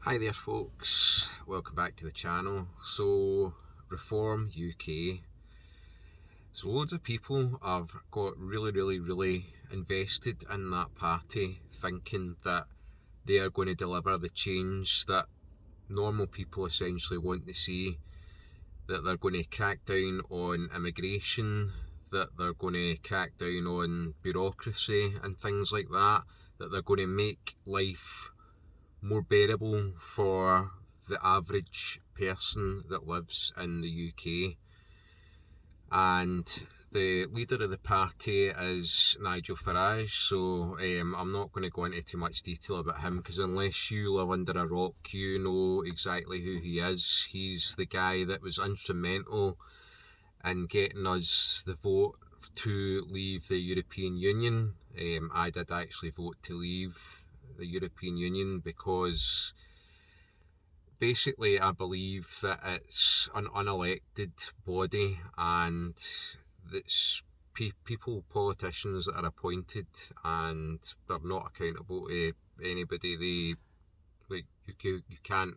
Hi there folks, welcome back to the channel. So, Reform UK. So loads of people have got really invested in that party, thinking that they are going to deliver the change that normal people essentially want to see, that they're going to crack down on immigration, that they're going to crack down on bureaucracy and things like that, that they're going to make life more bearable for the average person that lives in the UK. And the leader of the party is Nigel Farage, so I'm not going to go into too much detail about him, because unless you live under a rock, you know exactly who he is. He's the guy that was instrumental in getting us the vote to leave the European Union. I did actually vote to leave the European Union because basically I believe that it's an unelected body, and it's politicians that are appointed, and they're not accountable to anybody. You can't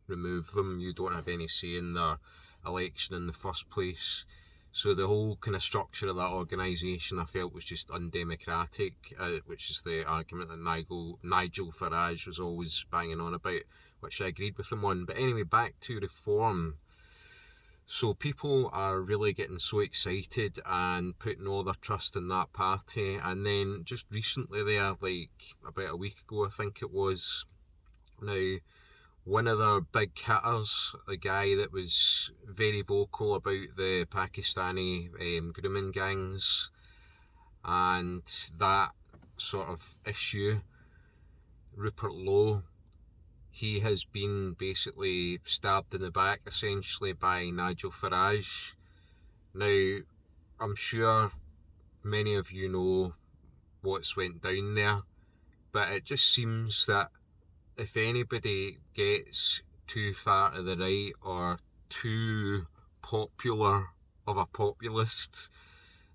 remove them. You don't have any say in their election in the first place. So the whole kind of structure of that organisation I felt was just undemocratic, which is the argument that Nigel Farage was always banging on about, which I agreed with him on. But anyway, back to Reform. So people are really getting so excited and putting all their trust in that party. And then just recently there, like about a week ago I think it was, now one of their big hitters, the guy that was very vocal about the Pakistani grooming gangs and that sort of issue, Rupert Lowe, he has been basically stabbed in the back essentially by Nigel Farage. Now, I'm sure many of you know what's went down there, but it just seems that if anybody gets too far to the right or too popular of a populist,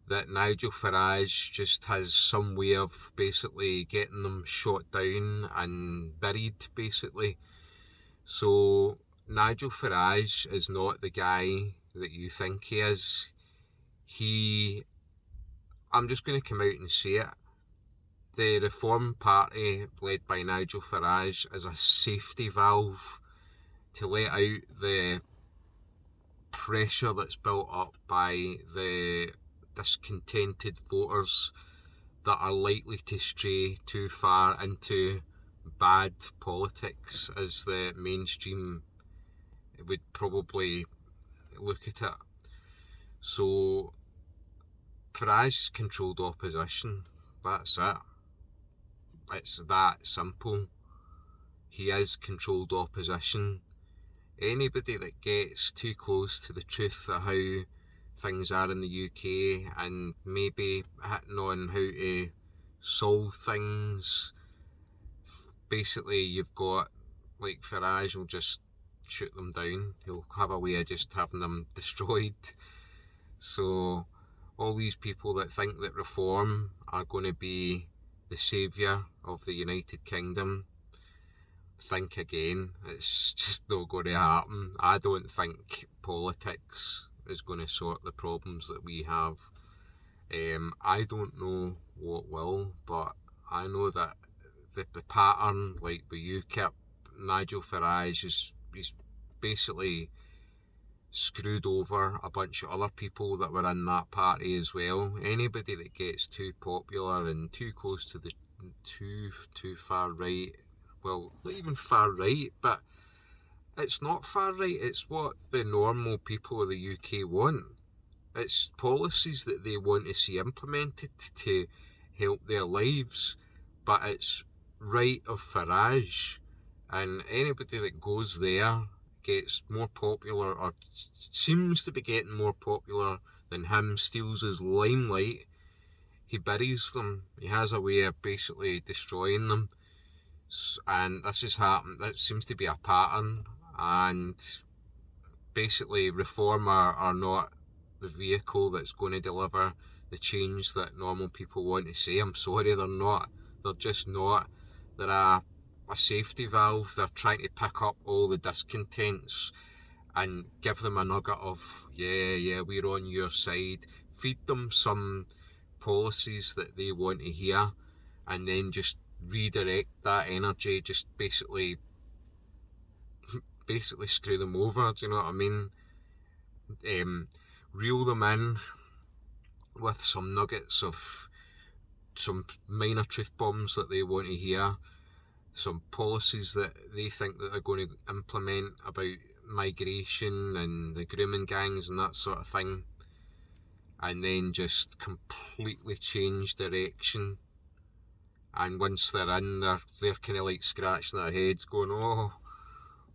that Nigel Farage just has some way of basically getting them shot down and buried, basically. So Nigel Farage is not the guy that you think he is. I'm just going to come out and say it. The Reform Party, led by Nigel Farage, is a safety valve to let out the pressure that's built up by the discontented voters that are likely to stray too far into bad politics, as the mainstream would probably look at it. So Farage's controlled opposition, that's it. It's that simple. He is controlled opposition. Anybody that gets too close to the truth of how things are in the UK and maybe hitting on how to solve things, basically you've got, like, Farage will just shoot them down. He'll have a way of just having them destroyed. So all these people that think that Reform are going to be the saviour of the United Kingdom, think again. It's just not going to happen. I don't think politics is going to sort the problems that we have. I don't know what will, but I know that the pattern, like with UKIP, Nigel Farage he's basically screwed over a bunch of other people that were in that party as well. Anybody that gets too popular and too close to the too far right, well, not even far right, but it's not far right, it's what the normal people of the UK want. It's policies that they want to see implemented to help their lives, but it's right of Farage, and anybody that goes there gets more popular, or seems to be getting more popular than him, steals his limelight, he buries them. He has a way of basically destroying them, and this has happened. That seems to be a pattern, and basically Reform are not the vehicle that's going to deliver the change that normal people want to see. I'm sorry, they're not. They're just not. They're a a safety valve. They're trying to pick up all the discontents and give them a nugget of, yeah, we're on your side. Feed them some policies that they want to hear, and then just redirect that energy, just basically screw them over, do you know what I mean? Reel them in with some nuggets of some minor truth bombs that they want to hear, some policies that they think that they're going to implement about migration and the grooming gangs and that sort of thing, and then just completely change direction. And once they're in, they're kind of like scratching their heads, going, "Oh,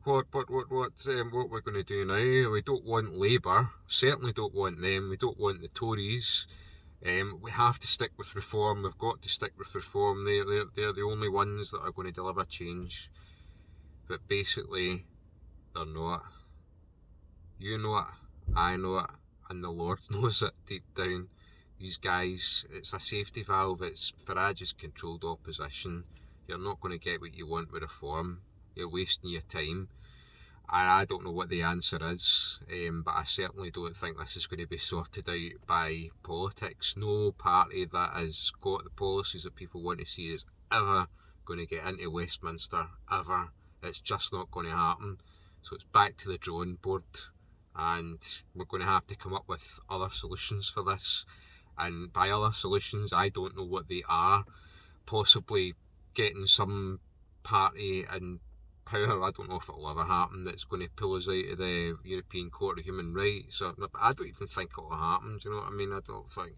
what we're going to do now? We don't want Labour. Certainly don't want them. We don't want the Tories. We have to stick with reform. We've got to stick with reform. They're the only ones that are going to deliver change." But basically, they're not. You know it, I know it, and the Lord knows it deep down. These guys, it's a safety valve. It's Farage's controlled opposition. You're not going to get what you want with reform. You're wasting your time. And I don't know what the answer is, but I certainly don't think this is going to be sorted out by politics. No party that has got the policies that people want to see is ever going to get into Westminster, ever. It's just not going to happen. So it's back to the drawing board, and we're going to have to come up with other solutions for this. And by other solutions, I don't know what they are. Possibly getting some party in power, I don't know if it'll ever happen, that's going to pull us out of the European Court of Human Rights. I don't even think it'll happen, do you know what I mean? I don't think.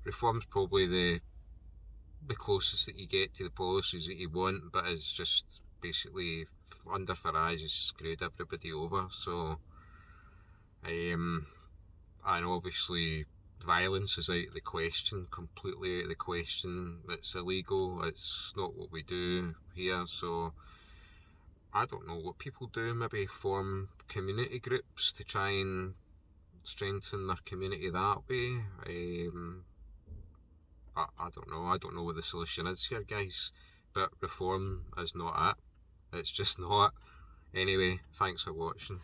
Reform's probably the closest that you get to the policies that you want, but it's just basically, under Farage, has screwed everybody over. So, and obviously violence is out of the question, completely out of the question. It's illegal, it's not what we do here, so I don't know what people do. Maybe form community groups to try and strengthen their community that way. I don't know. I don't know what the solution is here, guys. But reform is not it. It's just not. Anyway, thanks for watching.